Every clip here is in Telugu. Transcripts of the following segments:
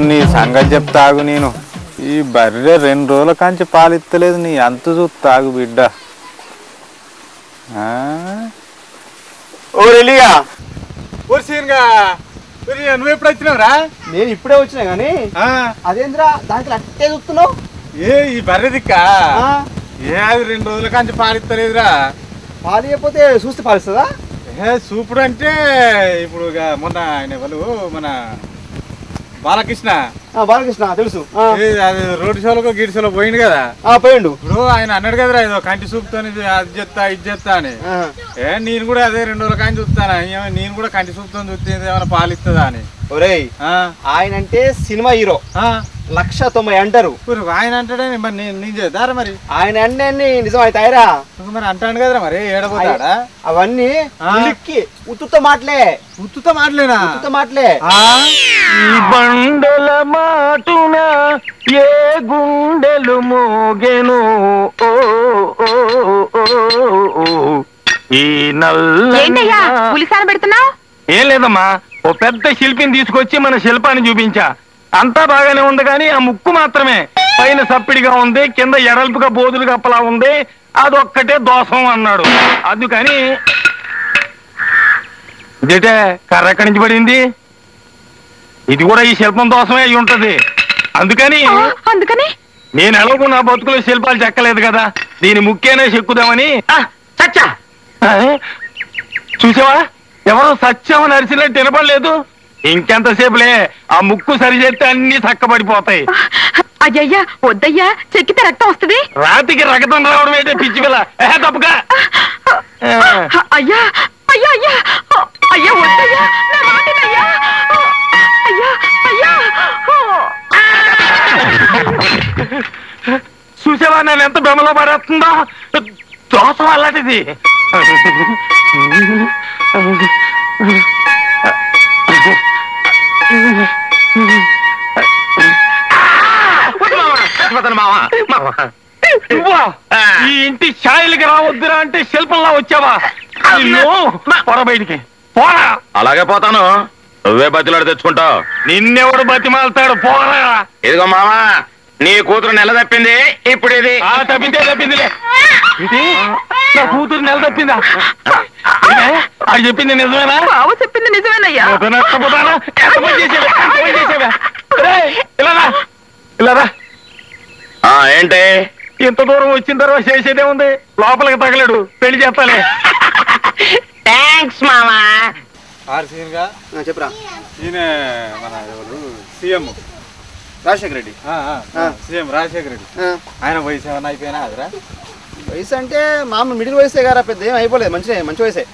నీ సంగతి చెప్తాగు నేను ఈ బర్రె 2 రోజుల కాంచి పాలిత్తలేదు నీ అంత చూస్తాగు బిడ్డ ఓరెలిగా నువ్వు ఎప్పుడు వచ్చినావురా? నేను ఇప్పుడే వచ్చినా గానీ అదేంద్రా దాంట్లో అట్టే చూస్తున్నావు ఈ బర్రె దిక్క అది 2 రోజుల కాంచి పాలిత్తలేదురా. పాలు అయిపోతే చూస్తే పాలిస్తుందా? సూపుడు అంటే ఇప్పుడు మొన్న ఆయన వాళ్ళు మన బాలకృష్ణ తెలుసు అది రోడ్డు షోలకు గిడి షోలో పోయిండు కదా పోయిండు. ఇప్పుడు ఆయన అన్నాడు కదరా ఏదో కంటి సూపుతో అది చెప్తా ఇది చెప్తా అని. నేను కూడా అదే 2 రోజుల కాంచి చూస్తాను. నేను కూడా కంటి సూపుతో చూస్తే ఏమైనా పాలిస్తుందా అని. ఒరేయ్ ఆయన అంటే సినిమా హీరో 190 అంటారు. ఆయన అంటాడే మరి నేను చేద్దారా మరి ఆయన అన్నీ నిజం అవుతాయిరా మరి అంటాడు కదరా మరి ఏడబోతాడా అవన్నీ ఉత్తుతో మాటలే ఈ బండల మాటున ఏ గుండెలు మోగెను ఈ పెడుతున్నావు ఏం లేదమ్మా ఓ పెద్ద శిల్పిని తీసుకొచ్చి మన శిల్పాన్ని చూపించా. అంతా బాగానే ఉంది కానీ ఆ ముక్కు మాత్రమే పైన సప్పిడిగా ఉంది, కింద ఎడల్పుగా బోదులు కప్పలా ఉంది, అదొక్కటే దోషం అన్నాడు. అందుకని ఇదేటే కర్ర ఎక్కడి నుంచి పడింది? ఇది కూడా ఈ శిల్పం దోషమే అయి ఉంటది. అందుకని నేను ఎలాగో నా బతుకులో శిల్పాలు చెక్కలేదు కదా, దీని ముక్కేనే చెక్కుదామని. చచ్చా చూసావా ఎవరో సత్యం అరిచినట్టు వినపడలేదు. ఇంకెంతసేపులే ఆ ముక్కు సరిచేస్తే అన్ని చక్కబడిపోతాయి. అయ్యయ్యా వద్దయ్యా, చెక్కితే రక్తం వస్తుంది. రాతికి రక్తం రావడం ఏంటే పిచ్చి పిల్ల, తప్పుగా. అయ్యా అయ్యా అయ్యా అయ్యా వద్దయ్యా, నా మాటనయ్యా. అయ్యా అయ్యా చూసావా నన్ను ఎంత బెమ్మలో పడేస్తుందో. దోషం అలాంటిది. ఈ ఇంటి ఛాయలకి రావద్దురా అంటే శిల్పంలా వచ్చావా? పోరా బయటికి పోరా. అలాగే పోతాను, నువ్వే బతిలాడు తెచ్చుకుంటావు. నిన్నెవడు బతిమాలతాడు పోరా. ఇదిగో మామా నీ కూతురు నెల తప్పింది, ఇప్పుడు ఇది తప్పిందిలే. నా కూతురు నెల తప్పిందా? అది చెప్పింది నిజమేనా? బావ చెప్పింది నిజమేనయ్యా. ఇలారా ఏంటి ఇంత దూరం వచ్చిన తర్వాత చేసేదే ఉంది, లోపలికి తగలేడు, పెళ్లి చేస్తాలే. థ్యాంక్స్ మామా. చెప్పరా ఈయన మన ఎవరు సీఎం రాజశేఖర రెడ్డి. సీఎం రాజశేఖర రెడ్డి. ఆయన వయసు ఏమన్నా అయిపోయినా అదరా? వయసు అంటే మామూలు మిడిల్ వయసే కదా, పెద్ద ఏం అయిపోలేదు. మంచి వయసే.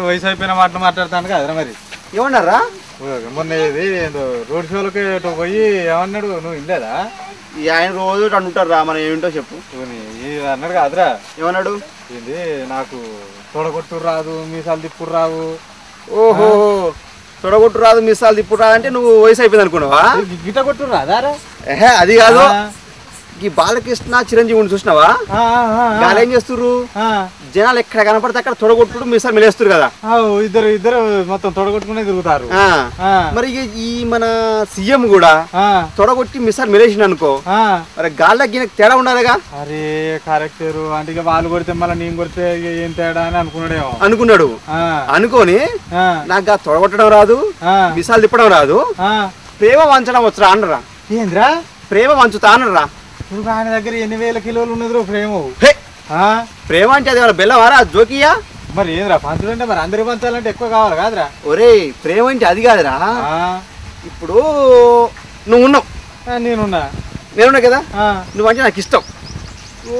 వయసు అయిపోయిన మాటలు మాట్లాడతాను కదరా మరి. ఏమన్నారా మొన్న ఇది రోడ్ షోలకి పోయి ఏమన్నాడు? నువ్వు ఇల్లేదా? ఆయన రోజు అంటుంటారా, మనం ఏమిటో చెప్పు. అన్నాడు కాదురా. ఏమన్నాడు? ఏంది నాకు తొడగొట్టు రాదు, మీసాలు తిప్పుడు రావు. ఓహో తొడగొట్టు రాదు, మీసాలు తిప్పుడు రాదు అంటే నువ్వు వయసు అయిపోయింది అనుకున్నావా? గిట్ట కొట్టు రాదారా? అది కాదు. ఈ బాలకృష్ణ చిరంజీవిని చూసినావా? వాళ్ళు ఏం చేస్తుర్రు, జనాలు ఎక్కడ కనపడితే అక్కడ తొడగొట్టుడు మీసాలు మెలేస్తారు కదా. ఇద్దరు మొత్తం తొడగొట్టుకునే తిరుగుతారు. మరి ఈ మన సీఎం కూడా తొడగొట్టి మిసాలు మెలేసిండు అనుకో, మరి గాళ్ళకి తేడా ఉండాలిగా. అరే కరెక్టర్ అంటే వాళ్ళు కొడితే మళ్ళీ నేను కొడితే ఏం తేడా అని అనుకున్నాడు. అనుకోని నాకు తొడగొట్టడం రాదు, మిసాలు తిప్పడం రాదు, ప్రేమ వంచడం వచ్చరా అనరా? ఏంద్రా ప్రేమ వంచుతా అనరా? ఆయన దగ్గర ఎన్ని వేల కిలోలు ఉన్నది ప్రేమ. ప్రేమ అంటే అది బెల్లవారా జోకియా? మరి ఏంద్రా పంచులు అంటే మరి అందరికి పంచాలంటే ఎక్కువ కావాలి కాదురా? ఒరే ప్రేమ అంటే అది కాదురా. ఇప్పుడు నువ్వు ఉన్నావు, నేనున్నా కదా, నువ్వంటే నాకు ఇష్టం. ఓ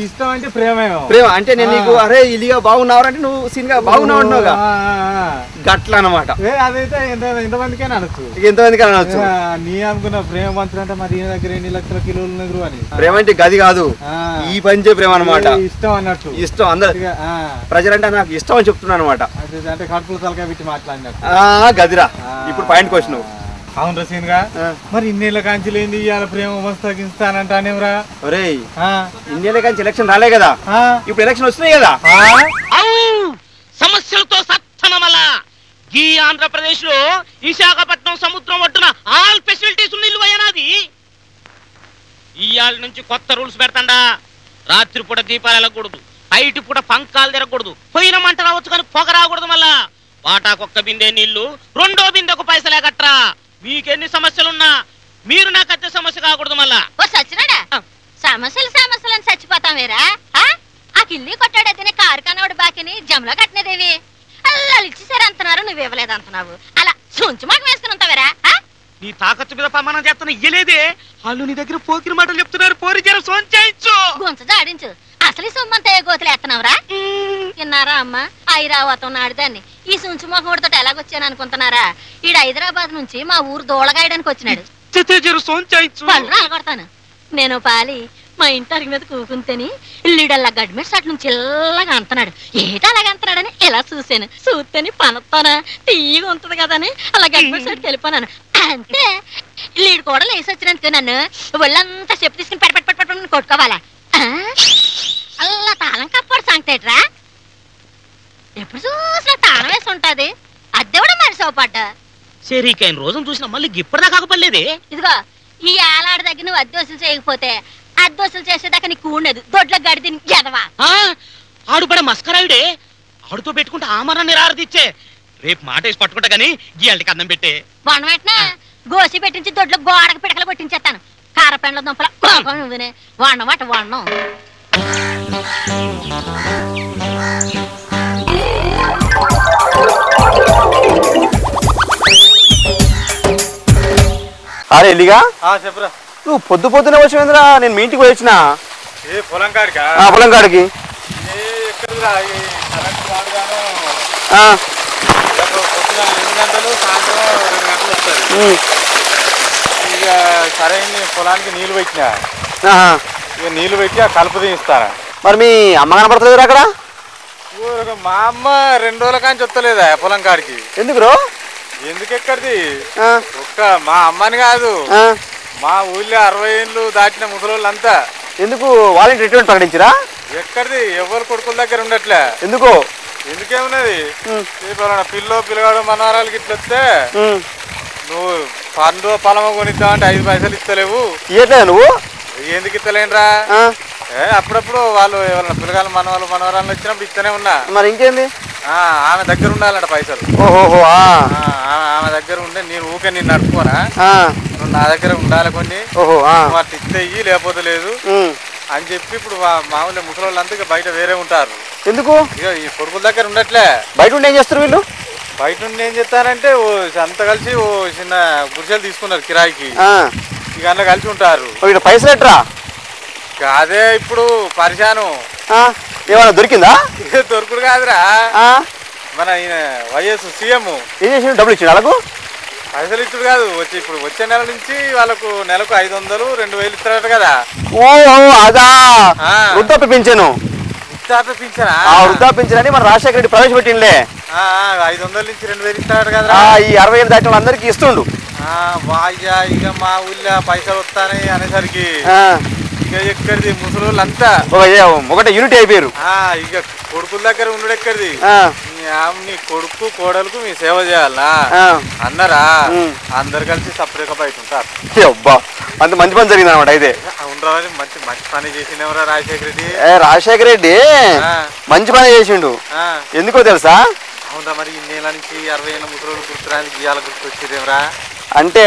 ఇష్టం అంటే ప్రేమేమో. ప్రేమ అంటే నేను నీకు అరే ఇలిగా బాగున్నావు అంటే నువ్వు సీన్ గా బాగున్నావు అంటున్నావుగా, గట్ల అనమాట. అదైతే ఎంతమందికైనా అనొచ్చు, ఎంతమందికి అనొచ్చు. నీ అనుకున్న ప్రేమ మంత్రులు అంటే మరి ఈయన దగ్గర ఎన్ని లక్షల కిలోలు ఉన్నది అని. ప్రేమ అంటే గది కాదు, ఈ పంచే ప్రేమ అనమాట. ఇష్టం అన్నట్టు, ఇష్టం అందరు ప్రజలంటే నాకు ఇష్టం అని చెప్తున్నాను అనమాట. అంటే కడుపులు తలకాయ పెట్టి మాట్లాడినట్టు గదిరా. ఇప్పుడు పాయింట్కి వచ్చినావు. అవును రసీన్ గా, మరి ఇన్నేళ్ళ కాంచెలేంది ఇవాళ ప్రేమ మస్తగిస్తానంటానేమ్రా. ఒరే ఇన్నేళ్ళ కాంచి ఎలక్షన్ రాలే కదా, ఇప్పుడు ఎలక్షన్ వస్తున్నాయి కదా. సమస్యలతో సత్తనమల ఈ ఆంధ్రప్రదేశ్ లో విశాఖపట్నం సముద్రం ఒడ్డున ఆల్ ఫెసిలిటీస్ ఉన్న ఇల్లు అయ్యనాది. ఇవాళ నుంచి కొత్త రూల్స్ పెడతాండా. రాత్రిపూట దీపాలు వెళ్ళకూడదు, బయట పూట పంకాలు తిరగకూడదు, పోయిన మంట రావచ్చు కానీ పొగ రాకూడదు. మళ్ళా వాటాకొక్క బిందె నీళ్లు, రెండో బిందెకు పైసలే కట్టరా. మీకెన్ని సమస్యలున్నా మీరు నాకు అచ్చే సమస్య కాకూడదు. మళ్ళా సచ్చినాడా సమస్యలు సమస్యలని చచ్చిపోతాం వేరా. ఆ కిల్లి కొట్టాడైతేనే కారు కన్నవాడు బాకిని జమలో కట్టినదేవి అలా ఇచ్చేసారు అంటున్నారు, నువ్వు ఇవ్వలేదు అంటున్నావు. అలా సుంచు మాకు వేసుకుని ఉంటావేరా. నీ తాకత్తు మీద ప్రమాణం చేస్తున్నా ఇయ్యలేదే. వాళ్ళు నీ దగ్గర పోకిన మాటలు చెప్తున్నారు. పోరి జర సోంచాయించు, గుంచ జాడించు. అసలు ఈ సొమ్మంతా ఏ గోతులు ఎత్తనవరా. విన్నారా అమ్మ, ఐరావతం నాడుదాన్ని ఈ సుంచు మొహముడితో ఎలాగొచ్చాను అనుకుంటున్నారా. ఈడు హైదరాబాద్ నుంచి మా ఊరు దోళగాయడానికి వచ్చినాడు. పళ్ళు రాలగొడతాను నేను పాలి. మా ఇంటి అరిగి మీద కూకుంటేని ఇల్లుడల్లా గడ్మెట్ షాట్ నుంచి ఇల్లగా అంటున్నాడు. ఏటా అలాగ అంటున్నాడని ఇలా చూసాను. చూస్తేని పనొత్తానా తీయగా ఉంటుంది కదా అని అలా గడ్మెట్ షాట్కి వెళ్ళిపోనాను. అంతే లీడు కూడా లేసి వచ్చినందుకు నన్ను ఒళ్ళంతా చెప్పు తీసుకుని పెట్టి కొట్టుకోవాలా. అలా తాళం కప్పడు సంగతేట్రా. ఎప్పుడు చూసినా తాళం వేసి ఉంటది. అద్దె కూడా మరి సోపడ్డా సరికైన రోజును చూసినా మళ్ళీ ఇప్పటిదా కాకపోలేదు. ఇదిగో ఈ ఏలాడి దగ్గర నువ్వు అద్దె వసూలు చేయకపోతే అద్దె వసూలు చేసేదాకా నీకు ఉండదు. దొడ్లో గడిది ఎదవా. ఆడు పడే మస్కరాయుడే. ఆడుతో పెట్టుకుంటే ఆమరాన్ని రారదిచ్చే. రేపు మాట వేసి పట్టుకుంటా గానీ గీళ్ళకి అన్నం పెట్టే. వనం వెంటనే గోసి పెట్టించి దొడ్లో గోడకు పిడకలు కొట్టించేస్తాను. కారపెండ్ల దుంపల కోపం నువ్వునే వండమాట వండం. అరే ఎల్లిగా చెప్పరా. నువ్వు పొద్దునే వచ్చేంద్రా. నేను మీ ఇంటికి వచ్చిన పొలం కాడికి. పొలం కాడికి పొద్దున 8 గంటలు, సాయంత్రం 2 గంటలు వస్తుంది. ఇక సరే పొలానికి నీళ్లు పెట్టినా. ఇక నీళ్లు పెట్టి ఆ కలుపు తీస్తారా. మరి మీ అమ్మ కనపడతలేదు అక్కడ? మా అమ్మ 2 రోజుల కాంచి వస్తలేదా పొలం కాడికి. ఎందుకు రో? ఎందుకు ఎక్కడిది ఒక్క మా అమ్మని కాదు, మా ఊళ్ళో 60 ఏళ్ళు దాటిన ముసలోళ్ళంతా. ఎందుకు వాలంటీర్ రిటైర్మెంట్ ప్రకటించరా? ఎక్కడిది ఎవరు కొడుకుల దగ్గర ఉండట్లే. ఎందుకు? ఎందుకేమున్నది, పిల్లగాడు మనవరాలకి ఇట్లా వస్తే నువ్వు పండు పొలమ కొనిద్దామంటే 5 పైసలు ఇస్తలేవు. ఇయ్యట్లేదు నువ్వు? ఎందుకు ఇస్తలేనరా. అప్పుడప్పుడు వాళ్ళు ఎవరైనా పిల్లగాళ్ళు మనవరాలు వచ్చినప్పుడు ఇస్తూనే ఉన్నా. మరి ఇంకేంది, ఆమె దగ్గర ఉండాలంట పైసలు. ఓహో ఆమె దగ్గర ఉండే నేను ఊకే నేను నడుపుకోనా, నువ్వు నా దగ్గర ఉండాలి కొన్ని. అట్లా ఇస్తే ఇయ్యి లేకపోతే లేదు అని చెప్పి ఇప్పుడు మామూలు ముసలోళ్ళంతా బయట వేరే ఉంటారు. ఎందుకు? ఇక ఈ కొడుకుల దగ్గర ఉండట్లే. బయట ఉండి ఏం చేస్తారు వీళ్ళు? బయట ఉండి ఏం చేస్తారంటే అంతా కలిసి ఓ చిన్న గుడిసెలు తీసుకున్నారు కిరాయికి. ఇక అందులో కలిసి ఉంటారు. పైసలు ఎట్రా? అదే ఇప్పుడు పరిశాను. ఏమన్నా దొరికిందా? దొరుకుడు కాదురా, మన ఈయన వైఎస్ సీఎం ఏం చేసి డబ్బులు ఇచ్చిండు వాళ్ళకు? పైసలు ఇచ్చుడు కాదు, ఇప్పుడు వచ్చే నెల నుంచి వాళ్ళకు నెలకు 500, 2000 ఇస్తారట కదా. ఓహో అదా, వృద్ధాప్య పింఛను. వృద్ధాప్య అని మన రాజశేఖర రెడ్డి ప్రవేశపెట్టిండే. 500 నుంచి 2000 ఇస్తారట కదా. ఈ 60 ఏళ్ళు దాటిన అందరికి ఇస్తుండు. వాయ్యా ఇక మా ఊళ్ళో పైసలు వస్తాయి అనేసరికి ఇక ఎక్కడిది ముసలోళ్ళంతా ఒకటే యూనిటీ అయిపోయారు. ఇక కొడుకుల దగ్గర ఉండు ఎక్కడిది. నీ కొడుకు కోడలకు మీ సేవ చేయాలా అన్నారా, అందరు కలిసి సపరేట్ గా బయట ఉంటారు. అబ్బా అంత మంచి పని జరిగింది అనమాట. అయితే ఉండరాని మంచి పని చేసిండెవరా రాజశేఖర రెడ్డి. రాజశేఖర రెడ్డి మంచి పని చేసిండు. ఎందుకో తెలుసా? అవునా, మరి ఇన్నేళ్ళ నుంచి 60 ఏళ్ళ ముసలోళ్ళు గుర్తురానికి ఇవాళ గుర్తొచ్చేదేమరా. అంటే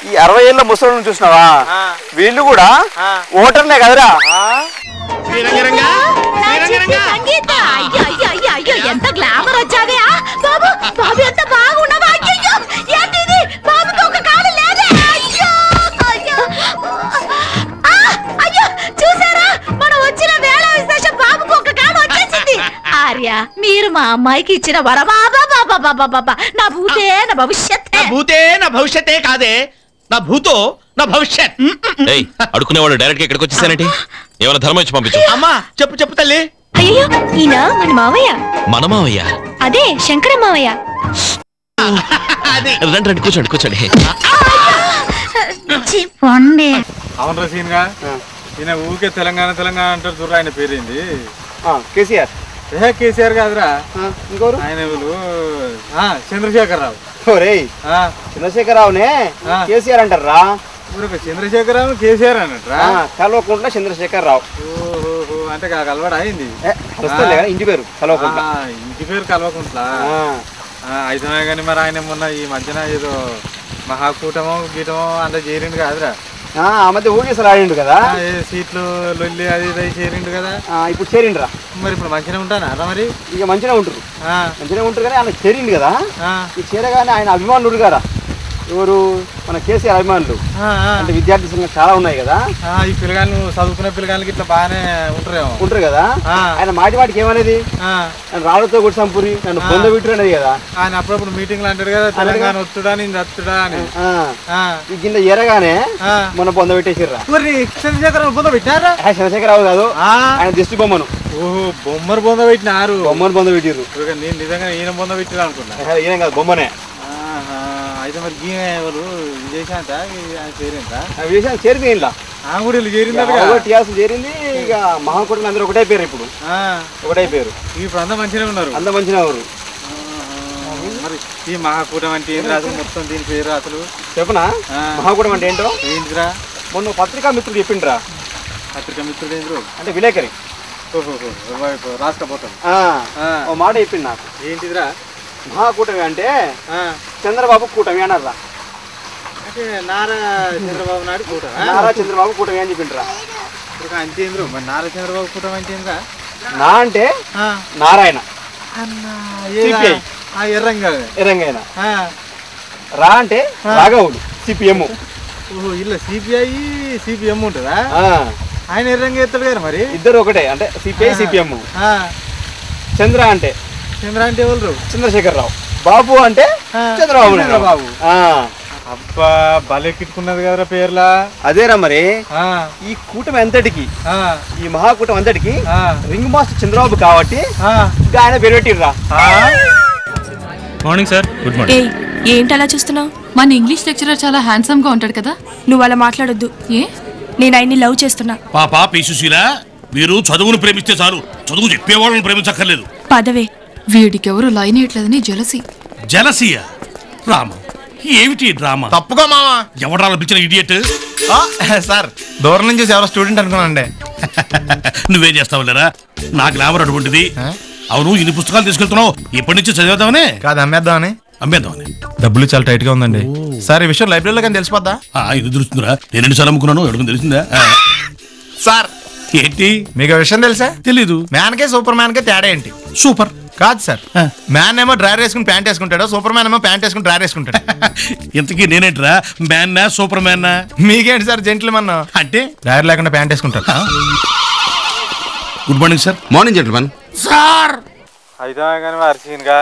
ఈ 60 ఏళ్ళ ముసలోళ్ళని చూసినావా, వీళ్ళు కూడా ఓటర్లే కదరా. ఎంత గ్లామర్ వచ్చావే బాబు. బాబు ఎంత బాగున్నావా. ఏంటిది బాబుకి ఒక కాలు లేదే. అయ్యో అయ్యో అయ్యో చూసారా మా అమ్మాయికి ఇచ్చిన వరమా నా భూతే నా భవిష్యత్తే కాదే నా భూతో నా భవిష్యత్. అడుకునేవాడు డైరెక్ట్ గా ఇక్కడికి వచ్చేసానంటే ఏమైనా ధర్మం ఇచ్చి పంపించు. అమ్మా చెప్పు తల్లి. అయ్యో ఈయన మన మావయ్య. మన మావయ్య? అదే శంకర మావయ్య. రండి కూర్చోండి. అవును రసీన్గా ఈయన ఊరికే తెలంగాణ అంటారు చూడరా. ఆయన పేరేంది? కేసీఆర్. కేసీఆర్ కాదురా, ఇంకోరు ఆయన చంద్రశేఖరరావు. చంద్రశేఖరరావునే కేసీఆర్ అంటారా? చంద్రశేఖరరావు కేసీఆర్ అన్నట్రా? కల్వకుంట్ల చంద్రశేఖరరావు. అంటే కలవడ అయింది. ఇంటి పేరు కల్వకుంట్ల. ఇంటి పేరు కల్వకుంట్ల అయితే కానీ మరి ఆయన మొన్న ఈ మధ్యన ఏదో మహాకూటమో గీటమో అంత చేరిండు కాదురా? ఆ మధ్య ఊగేసారి ఆడిండు కదా, సీట్లు లొల్లి అది ఇది చేరిండు కదా. ఇప్పుడు చేరిండ్రా. మరి ఇప్పుడు మంచిగా ఉంటానా మరి? ఇక మంచిగా ఉంటారు కానీ ఆయన చేరిండు కదా. ఈ చేరగానే ఆయన అభిమానులు కదా, ఎవరు మన కేసీఆర్ అభిమానులు అంటే విద్యార్థి సంఘం చాలా ఉన్నాయి కదా. ఈ పిల్లగాళ్ళు చదువుకునే పిల్లగాళ్ళకి ఇట్లా బాగానే ఉంటారు కదా. ఆయన మాటికి ఏమనేది, రాళ్ళతో కూడా సంపూరి నన్ను పొందబెట్టు అనేది కదా. ఆయన అప్పుడప్పుడు మీటింగ్లు అంటాడు కదా, తెలంగాణ వస్తుడా నేను వస్తుడా అని. ఈ కింద ఎరగానే మొన్న పొందబెట్టేసిర్రా. చంద్రశేఖరరావు పొందబెట్టారా? చంద్రశేఖరరావు కాదు, ఆయన దిష్టి బొమ్మను. ఓహో బొమ్మను పొందబెట్టినారు. బొమ్మను పొందబెట్టిర్రు. నేను నిజంగా ఈయన పొందబెట్టిరా అనుకున్నా. ఈయన కాదు, బొమ్మనే. అయితే మరి ఎవరు విజయశాంత చేరిందా? విజయశాంతి చేరింది ఇలా కూడా చేరింది. చేరింది. ఇక మహాకూటమి అందరూ ఒకటే పేరు. ఇప్పుడు ఒకటే పేరు. ఇప్పుడు అంతా మంచిగా ఉన్నారు. అంత మంచిగా ఉన్నారు. మరి ఈ మహాకూటమి అంటే ఏం రాదు మొత్తం దీని పేరు అసలు చెప్పనా? మహాకూటమి అంటే ఏంటో ఏంటిరా? మొన్న పత్రికా మిత్రుడు చెప్పిండ్రా. పత్రికా మిత్రుడు ఏంటి అంటే విలేకరి. రాసుకపోతాం ఓ మాట చెప్పిండు నాకు. ఏంటిదిరా? మహాకూటమి అంటే చంద్రబాబు కూటమి అన్నారా? అంటే నారా చంద్రబాబు నాయుడు కూటమి. నారా చంద్రబాబు కూటమి అని చెప్పిండ్రా. అంతేంద్రు మరి నారా చంద్రబాబు కూటమి అంటే ఏంద్రా? నా అంటే నారాయణ, ఎర్రంగైన. రా అంటే రాఘవుడు, సిపిఎం. ఓహో ఇలా సిపిఐ సిపిఎం ఉంటుందా? ఆయన ఎర్రంగా ఎత్తాడు గారు. మరి ఇద్దరు ఒకటే అంటే సిపిఐ సిపిఎం. చంద్ర అంటే ఎవరు? చంద్రశేఖరరావు. బాబు అంటే చంద్రబాబు. అబ్బా బలెక్కిట్టుకున్నది కదరా పేర్లా. అదేరా మరి. ఈ కూటమి అంతటికి, ఈ మహాకూటమి అంతటికి రింగ్ మాస్టర్ చంద్రబాబు కాబట్టి ఆయన పేరు పెట్టిర్రా. Morning sir. Good morning. ఏంటి అలా చూస్తున్నావు? మన ఇంగ్లీష్ లెక్చరర్ చాలా హ్యాండ్సమ్ గా ఉంటాడు కదా. నువ్వు అలా మాట్లాడొద్దు. ఏ నేను ఆయన్ని లవ్ చేస్తున్నా. పాపా పీసుశీలా, మీరు చదువును ప్రేమిస్తే చాలు, చదువు చెప్పేవాళ్ళని ప్రేమించక్కర్లేదు. పదవే. వీడికి ఎవరు లైన్ వేయట్లేదని జలసి. జలసియా? రామ ఏమిటి డ్రామా? తప్పుగా మావా. ఎవరు పిలిచిన ఇడియట్? సార్ దూరం నుంచి ఎవరో స్టూడెంట్ అనుకున్నానండి. నువ్వేం చేస్తావు లేరా? నా గ్లామర్ అటువంటిది. అవును ఇన్ని పుస్తకాలు తీసుకెళ్తున్నావు, ఎప్పటి నుంచి చదివేద్దామనే? కాదు అమ్మేద్దామని. డబ్బులు చాలా టైట్ గా ఉందండి సార్. ఈ విషయం లైబ్రరీలో కానీ తెలిసిపోద్దా? ఇది తెలుస్తుందిరా, నేను 2 సార్లు అమ్ముకున్నాను. ఎడుకుని తెలిసిందా సార్? ఏంటి మీకు విషయం తెలుసా? తెలీదు. మ్యాన్ కే సూపర్ మ్యాన్ కే తేడా ఏంటి? సూపర్ కాదు సార్, మ్యాన్ ఏమో డ్రైవర్ వేసుకుని ప్యాంట్ వేసుకుంటాడు, సూపర్ మ్యాన్ ఏమో ప్యాంట్ వేసుకుని డ్రైవర్ వేసుకుంటాడు. ఇంతకీ నేనేంట్రా, మ్యాన్నా సూపర్ మ్యాన్నా? మీకేంటి సార్ జెంట్లమన్ అంటే డ్రైవర్ లేకుండా ప్యాంట్ వేసుకుంటాడు. Good morning sir. Morning gentleman. Sir అయితే కానీ అరిసీన్గా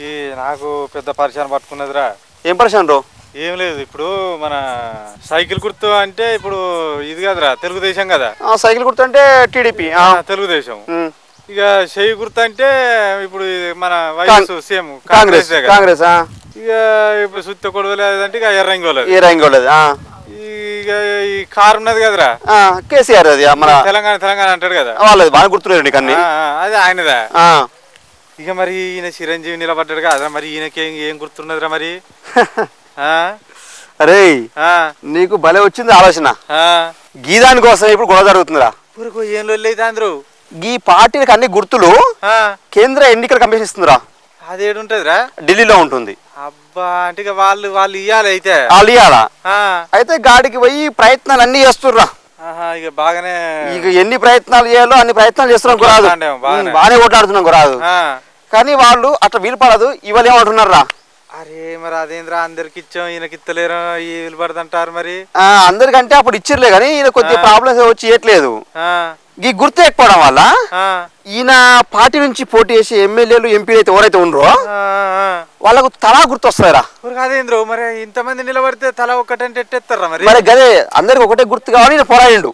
ఈ నాకు పెద్ద పరిచయం పట్టుకున్నదిరా. ఏం పరిచయం రో? ఏం లేదు, ఇప్పుడు మన సైకిల్ గుర్తు అంటే ఇప్పుడు ఇది కదరా తెలుగుదేశం కదా. సైకిల్ గుర్తు అంటే టీడీపీ తెలుగుదేశం. ఇక చెయ్యి గుర్తు అంటే ఇప్పుడు మన వైఎస్ సీఎం కాంగ్రెస్. ఇక ఇప్పుడు సుత్త కొడవలు అంటే ఇక ఎర్రంగోలేదు. ఇక ఈ కారు ఉన్నది కదరా కేసీఆర్, అది మన తెలంగాణ అంటాడు కదా, వాళ్ళది బాగా గుర్తులేదు అన్ని. అది ఆయనదా. ఇక మరి ఈయన చిరంజీవి నిలబడ్డాడు కదా, మరి ఈయనకి ఏం గుర్తున్నదిరా మరి? అరే నీకు భలే వచ్చింది ఆలోచన. గీదాని కోసం ఇప్పుడు గొడవ జరుగుతుందిరా. ఏం లొల్లి అందరూ ఈ పార్టీలకు అన్ని గుర్తులు కేంద్ర ఎన్నికల కమిషన్ ఇస్తుందిరా. అదేడుంటదిరా? ఢిల్లీలో ఉంటుంది. అబ్బా అంటే వాళ్ళు ఇయ్యాలి. అయితే వాళ్ళు ఇయ్యాలా? అయితే గాడికి పోయి ప్రయత్నాలు అన్ని చేస్తుర్రా. ఇక బాగానే ఇక ఎన్ని ప్రయత్నాలు చేయాలో అన్ని ప్రయత్నాలు చేస్తున్నాం గురాదు. బాగానే ఓట్లాడుతున్నాం గురాదు. కానీ వాళ్ళు అట్లా వీలు పడదు. ఇవాళ ఏమంటున్నారా? అరే మరి అదేంద్రా అందరికి ఇచ్చాం ఈయనకి ఇత్తలేరు, వీలు పడదంటారు మరి. అందరికంటే అప్పుడు ఇచ్చిర్లే కానీ ఈయన కొద్దిగా ప్రాబ్లమ్స్ వచ్చి ఇవ్వట్లేదు. ఈ గుర్తు ఎక్కపోవడం వల్ల ఈయన పార్టీ నుంచి పోటీ చేసి ఎమ్మెల్యేలు ఎంపీలు అయితే ఎవరైతే ఉండరో వాళ్ళకు తలా గుర్తు వస్తారా? కాదేంద్రు మరి ఇంతమంది నిలబడితే తల ఒక్కటంటే ఎట్టేస్తారా మరి? మరి గదే అందరికి ఒకటే గుర్తు కావాలి, ఈయన పోరాడిండు,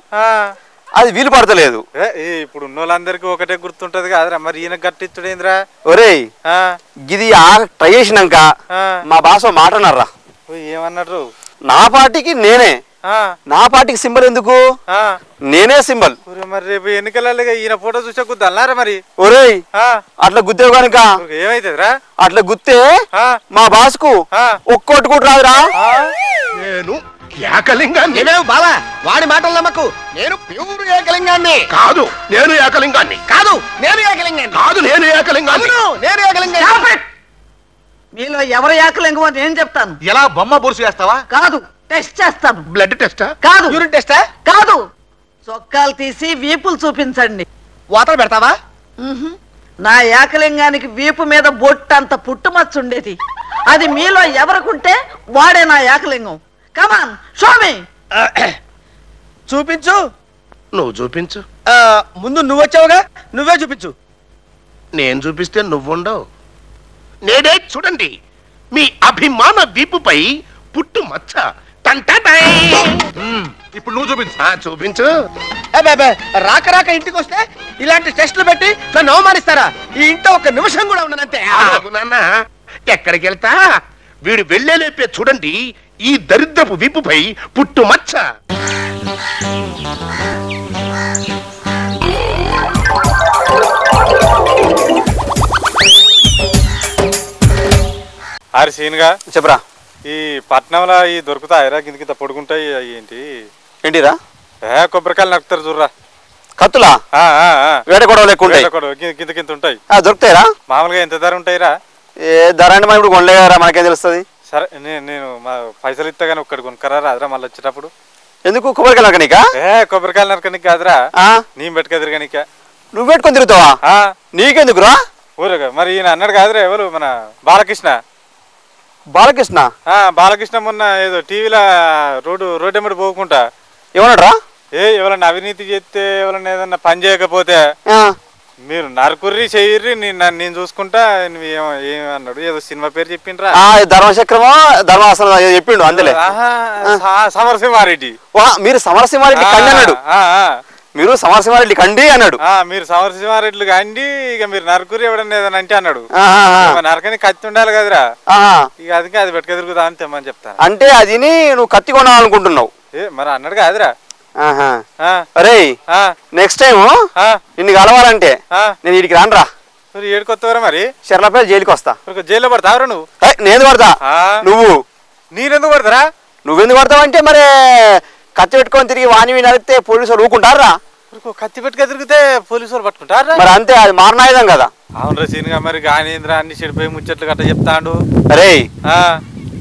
అది వీలు పడతలేదు. ఇప్పుడు ఉన్న వాళ్ళందరికి ఒకటే గుర్తుంటది కాదురా, మరి ఈయన గట్టిస్తుడేంద్రా? ఒరేయ్ గిది ట్రై చేసినాక మా బాస మాట అన్నారా, ఏమన్నారు? నా పార్టీకి నేనే, నా పార్టీకి సింబల్ ఎందుకు, నేనే సింబల్. మరి రేపు ఎన్నికలలో ఈయన ఫోటో చూసా గుద్దన్నారా మరి? ఒరేయ్ అట్లా గుద్దేవు కనుక ఏమైతుందిరా? అట్లా గుత్తే మా బాసుకు ఒక్కోటి కూడా రాదురా. నేను ఏకలింగాన్ని. బావా వాడి మాటలు నమ్మకు. నేను ప్యూర్ ఏకలింగాన్ని. కాదు నేను ఏకలింగాన్ని. కాదు నేను ఏకలింగాన్ని. కాదు నేను ఏకలింగాన్ని. నేను ఏకలింగాన్ని. మీలో ఎవరు ఏకలింగమో నేను చెప్తాను. ఎలా బొమ్మ బొరుసు వేస్తావా? కాదు, టెస్ట్ చేస్తాను. బ్లడ్ టెస్టా? కాదు. యూరిన్ టెస్టా? కాదు. చొక్కాలు తీసి వీపులు చూపించండి. వాతలు పెడతావా? నా ఏకలింగానికి వీపు మీద బొట్టు అంత పుట్టుమచ్చ ఉండేది. అది మీలో ఎవరికుంటే వాడే నా ఏకలింగం. Come on show me. చూపించు. నువ్వు చూపించు. ముందు నువ్వు వచ్చావుగా, నువ్వే చూపించు. నేను చూపిస్తే నువ్వుండవు. నేనే చూడండి, మీ అభిమాన వీపుపై పుట్టు మచ్చ. ఇప్పుడు నువ్వు చూపించు. చూపించు. రాక రాక ఇంటికి వస్తే ఇలాంటి టెస్టులు పెట్టి నన్ను అవమానిస్తారా? ఈ ఇంట్లో ఒక నిమిషం కూడా ఉండనంతే. నాన్న ఎక్కడికి వెళ్తా, వీడు వెళ్ళేలేపే చూడండి ఈ దరిద్రపు వీపుపై పుట్టు మచ్చ. అరే సీన్గా చెప్పరా, ఈ పట్నంలో ఈ దొరుకుతాయిరా కింద పొడుగుంటాయి ఏంటి ఏంటిరా? కొబ్బరికాయలు నక్కుతారు చూడరా, కత్తులా? వేట కొడవలు ఎక్కువ కింద కింద ఉంటాయి. దొరుకుతాయిరా? మామూలుగా ఎంత ధర ఉంటాయిరా? ఏ ధర అంటే మనం ఇప్పుడు కొనలేరా, మనకేం తెలుస్తుంది? సరే నేను మా పైసలు ఇస్తా కానీ ఒక్కడి కొనుక్కరా రాదురా మళ్ళీ వచ్చేటప్పుడు. ఎందుకు? కొబ్బరికాయలు నరకనిక? కొబ్బరికాయలు నరకనికి కాదురా, నేను పెట్టుకెదిరు కనుక. నువ్వు పెట్టుకొని తిరుగుతావా? నీకెందుకురా? ఊరగా మరి ఈయన అన్నాడు కాదురా, ఎవరు మన బాలకృష్ణ. బాలకృష్ణ? బాలకృష్ణ మొన్న ఏదో టీవీలో రోడ్డు ఎమ్మడి పోకుండా ఏమన్నాడు? ఎవరన్నా అవినీతి చేస్తే ఎవరన్నా ఏదన్నా పని చేయకపోతే మీరు నరకుర్రి చెయ్యర్రి, నేను చూసుకుంటా. ఏమన్నాడు? ఏదో సినిమా పేరు చెప్పిండ్రా, ధర్మచక్రమో ధర్మాసనం చెప్పిండు. అందులో సమరసింహారెడ్డి. మీరు సమరసింహారెడ్డి కండి అన్నాడు. మీరు సమరసింహారెడ్డి కండి అన్నాడు. మీరు సమరసింహారెడ్డి కండి, ఇక మీరు నరకుర్రి ఎవడన్నా ఏదన్నా అంటే అన్నాడు. నరకని కత్తి ఉండాలి కదరా, ఇక అది పెట్టుకు తిరుగుతా అని తెమ్మని చెప్తాను. అంటే అది నువ్వు కత్తి కొనాలనుకుంటున్నావు? మరి అన్నాడు కాదురా. అరే నెక్స్ట్ టైం నిన్ను కలవాలంటే నేను వీడికి రానురా. ఏడుకొస్తావరా? మరి శర్లపేట జైలుకి వస్తా. జైల్లో పడతావరా నువ్వు? నేను పడతా. నువ్వు? నేనెందుకు పడతారా? నువ్వెందుకు పడతావు అంటే మరి కత్తి పెట్టుకొని తిరిగి వాణి అడిగితే పోలీసులు ఊరుకుంటారా? కత్తి పెట్టుకు తిరిగితే పోలీసులు పట్టుకుంటారా? మరి అంతే, అది మారణాయుధం కదా. అవును సీన్గా మరి గానేంద్ర అన్ని చెడిపోయి ముచ్చట్లు గట్ట చెప్తాడు. అరే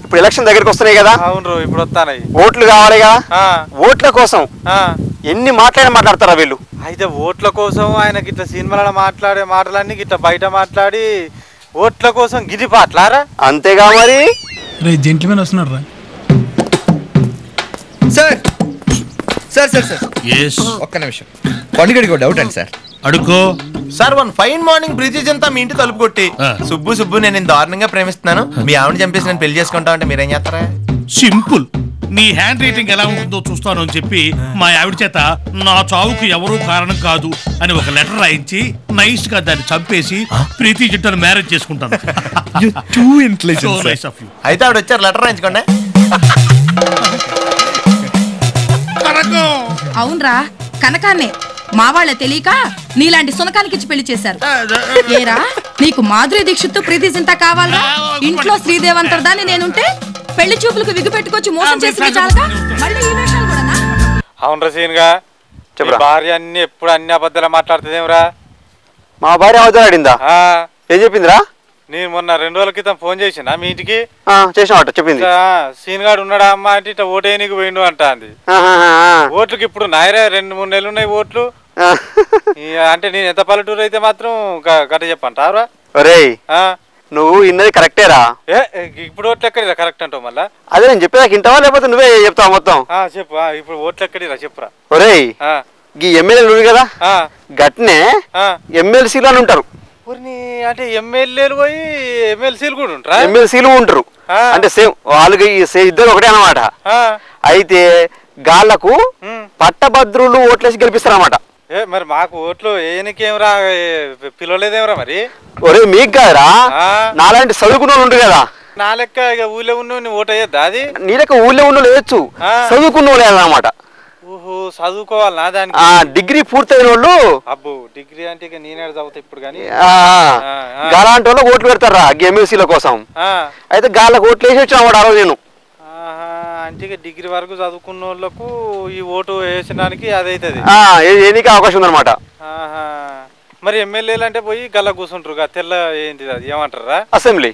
ఇప్పుడు ఎలక్షన్ దగ్గరికి వస్తున్నాయి కదా. అవును ఇప్పుడు వస్తాయి. ఓట్లు కావాలిగా. ఓట్ల కోసం ఎన్ని మాట్లాడతారా వీళ్ళు? అయితే ఓట్ల కోసం ఆయనకి ఇట్లా సినిమాలలో మాట్లాడే మాటలన్నీ ఇట్లా బయట మాట్లాడి ఓట్ల కోసం గిది పాటలారా? అంతేగా మరి. జెంట్మెన్ వస్తున్నారు రా. సార్ సార్ సార్ సార్ ఒక్క నిమిషం, పండుగడికి డౌట్ అండి సార్. అడుక్కో sir. One fine morning bridge అంతా మీ ఇంటి తలుపు కొట్టి సుబ్బు నేను దారుణంగా ప్రేమిస్తున్నాను, మీ ఆవిడ చంపేసి నేను పెళ్లి చేసుకుంటా అంటే మీరేం చేస్తారా? సింపుల్. నీ హ్యాండ్ రైటింగ్ ఎలా ఉంటుందో చూస్తాను అని చెప్పి మా ఆవిడ చేత నా చావుకు ఎవరూ కారణం కాదు అని ఒక లెటర్ రాయించి నైస్ గా దాన్ని చంపేసి ప్రీతి జంటను మ్యారేజ్ చేసుకుంటాను. అయితే ఆవిడ వచ్చారు, లెటర్ రాయించుకోండి. అవునరా, కనకాన్నే మా వాళ్ళ తెలియక నీలాంటి సునకానికి ఇచ్చి పెళ్లి చేశారు. ఏరా నీకు మాధురి దీక్షిత్ ప్రీతి జింట కావాలా? ఇంట్లో శ్రీదేవంతర్దాన్ని నేనుంటే పెళ్లి చూపులకు విగ్గు పెట్టుకొచ్చి మోసం చేసింది చాలక మళ్ళీ ఈ వేషాలు కూడానా? అవును రసీన్గా భార్య అన్ని ఎప్పుడు అన్ని అబద్ధాలు మాట్లాడుతుందేమరా? మా భార్య అబద్ధాలు ఆడిందా? ఏం చెప్పిందిరా? నేను మొన్న 2 రోజుల క్రితం ఫోన్ చేసిన మీ ఇంటికి. చేసినట్టు చెప్పింది. సీన్గాడు ఉన్నాడా అమ్మ అంటే ఇట్లా ఓటే నీకు పోయిండు అంటాంది. ఓట్లకి ఇప్పుడు నాయరా 2-3 నెలలు ఉన్నాయి ఓట్లు. అంటే నేను ఎంత పల్లెటూరు అయితే మాత్రం గట్ట చెప్పంటారా? నువ్వు ఇన్నది కరెక్టేరా. ఇప్పుడు ఓట్లు ఎక్కడిరా కరెక్ట్ అంటావు మళ్ళా? అదే నేను చెప్పేదాకా ఇంటావా లేకపోతే నువ్వే చెప్తావా మొత్తం? చెప్పు. ఇప్పుడు ఓట్లు ఎక్కడిరా చెప్పురా. ఒరేయ్ ఈ ఎమ్మెల్యేలు కదా గట్నే ఎమ్మెల్సీలు అని ఉంటారు. అంటే ఎమ్మెల్యేలు పోయి ఎమ్మెల్సీలు కూడా ఉంటారా? ఎమ్మెల్సీలు ఉంటారు అంటే సేమ్ వాళ్ళకి ఇద్దరు ఒకటే అన్నమాట. అయితే గాళ్లకు పట్టభద్రులు ఓట్లేసి గెలిపిస్తారు అన్నమాట. మరి మాకు ఓట్లు ఏనికేమరా పిలవలేదేమరా మరి? ఒరే మీకు కాదురా, నాలాంటి చదువుకున్న వాళ్ళు ఉంటారు కదా. నా లెక్క ఇక ఊళ్ళో ఉన్న ఓటు అయ్యద్దా? అది నీ లెక్క ఊళ్ళో ఉన్న వేయచ్చు, చదువుకున్న వాళ్ళు అన్నమాట. ఓహో చదువుకోవాలనా దానికి? డిగ్రీ పూర్తయిన వాళ్ళు. అబ్బో డిగ్రీ అంటే ఇక నేనే చదువుతా ఇప్పుడు కానీ. గాలాంటి వాళ్ళు ఓట్లు పెడతారా ఎమ్మెల్సీల కోసం. అయితే గాళ్ళకు ఓట్లు వేసి వచ్చాను అన్నమాట ఆ రోజు నేను. అంటే డిగ్రీ వరకు చదువుకున్న వాళ్ళకు ఈ ఓటు వేసడానికి అదైతుంది, ఏనికి అవకాశం ఉందన్నమాట. మరి ఎమ్మెల్యేలు అంటే పోయి గల్ల కూర్చుంటారు తెల్ల ఏంటిది అది ఏమంటారా? అసెంబ్లీ.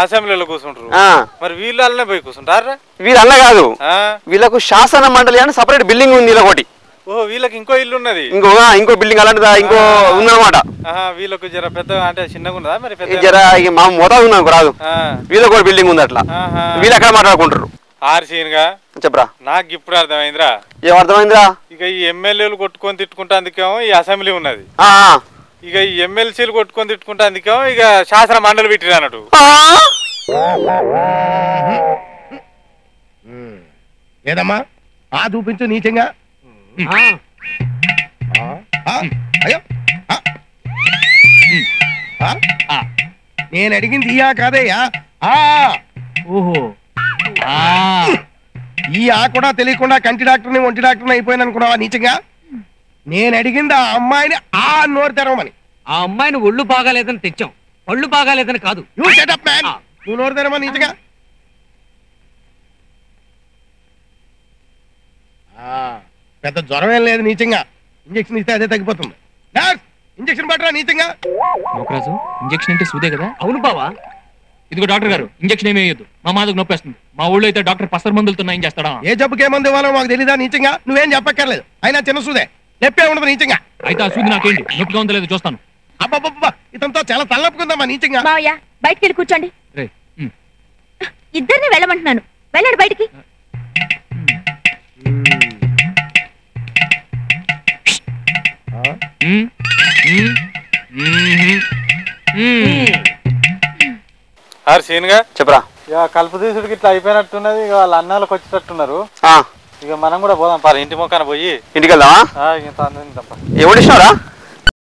అసెంబ్లీలో కూర్చుంటారు. మరి వీళ్ళు అల్లనే పోయి కూర్చుంటారా? వీళ్ళు అల్ల కాదు, వీళ్ళకు శాసన మండలి అని సపరేట్ బిల్డింగ్ ఉంది ఒకటి. ఓహో వీళ్ళకి ఇంకో ఇల్లు ఉన్నది, ఇంకో బిల్డింగ్ అలాంటిదా ఇంకో ఉందన్నమాట. వీళ్ళకు జర పెద్ద అంటే చిన్నగా ఉన్నదా మరి? పెద్ద జర మా మోతాదు ఉన్నాను రాదు, వీళ్ళకి కూడా బిల్డింగ్ ఉంది అట్లా. వీళ్ళు ఎక్కడ మాట్లాడుకుంటారు. ఆర్సీన్గా చెప్పరా? నాకు ఇప్పుడు అర్థమైందిరా. ఏం అర్థమైందిరా? ఇక ఈ ఎమ్మెల్యేలు కొట్టుకొని తిట్టుకుంటా అందుకేమో ఈ అసెంబ్లీ ఉన్నది, ఇక ఈ ఎమ్మెల్సీలు కొట్టుకొని తిట్టుకుంటా అందుకేమో ఇక శాసన మండలి పెట్టిరు అన్నట్టు. ఏదమ్మా చూపించు నీచంగా. అయ్యో నేను అడిగింది ఇయా కాదయ్యా. ఓహో ఈ కూడా తెలియకుండా కంటి డాక్టర్ని ఒంటి డాక్టర్ని అయిపోయింది అనుకున్నావా నీచంగా? నేను అడిగింది ఆ అమ్మాయిని నోరు తెరవమని. ఆ అమ్మాయిని ఒళ్ళు బాగాలేదని తెచ్చాం, ఒళ్ళు బాగాలేదని కాదు. నువ్వు నోరు తెరవమని నీచంగా. పెద్ద జ్వరం ఏం లేదు నీచంగా, ఇంజక్షన్ ఇస్తే అదే తగ్గిపోతుంది. ఇంజక్షన్ పట్టరా నీచంగా. నోకరాజు ఇంజక్షన్ అంటే సూదే కదా? అవును బావా. ఇదిగో డాక్టర్ గారు ఇంజక్షన్ ఏమీ వేయద్దు, మా మాదకు నొప్పేస్తుంది. మా ఊళ్ళో అయితే డాక్టర్ పసర మందులతో ఏం చేస్తాడా? ఏ జబ్బుకి ఏ మందు ఇవ్వాలో మాకు తెలీదా నీచంగా? నువ్వేం చెప్పక్కర్లేదు, అయినా చిన్న సూదే నొప్పే ఉండదు నీచంగా. అయితే ఆ సూది నాకేంటి, నొప్పిగా ఉందో లేదో చూస్తాను. అబ్బబ్బబ్బా ఇతంతో చాలా తలనొప్పుకుందామా నీచంగా. మావయ్య బయటికి వెళ్ళి కూర్చోండి. ఇద్దరిని వెళ్ళమంటున్నాను, వెళ్ళండి బయటికి. సీన్గా చెప్పరా? ఇక కలుపు తీసుడికి ఇట్లా అయిపోయినట్టున్నది, ఇక వాళ్ళ అన్నాలకు వచ్చేటట్టున్నారు. ఇక మనం కూడా పోదాం పారు, ఇంటి మొక్కన పోయి ఇంటికి వెళ్దామా? ఇంత ఎవరు ఇచ్చినారా?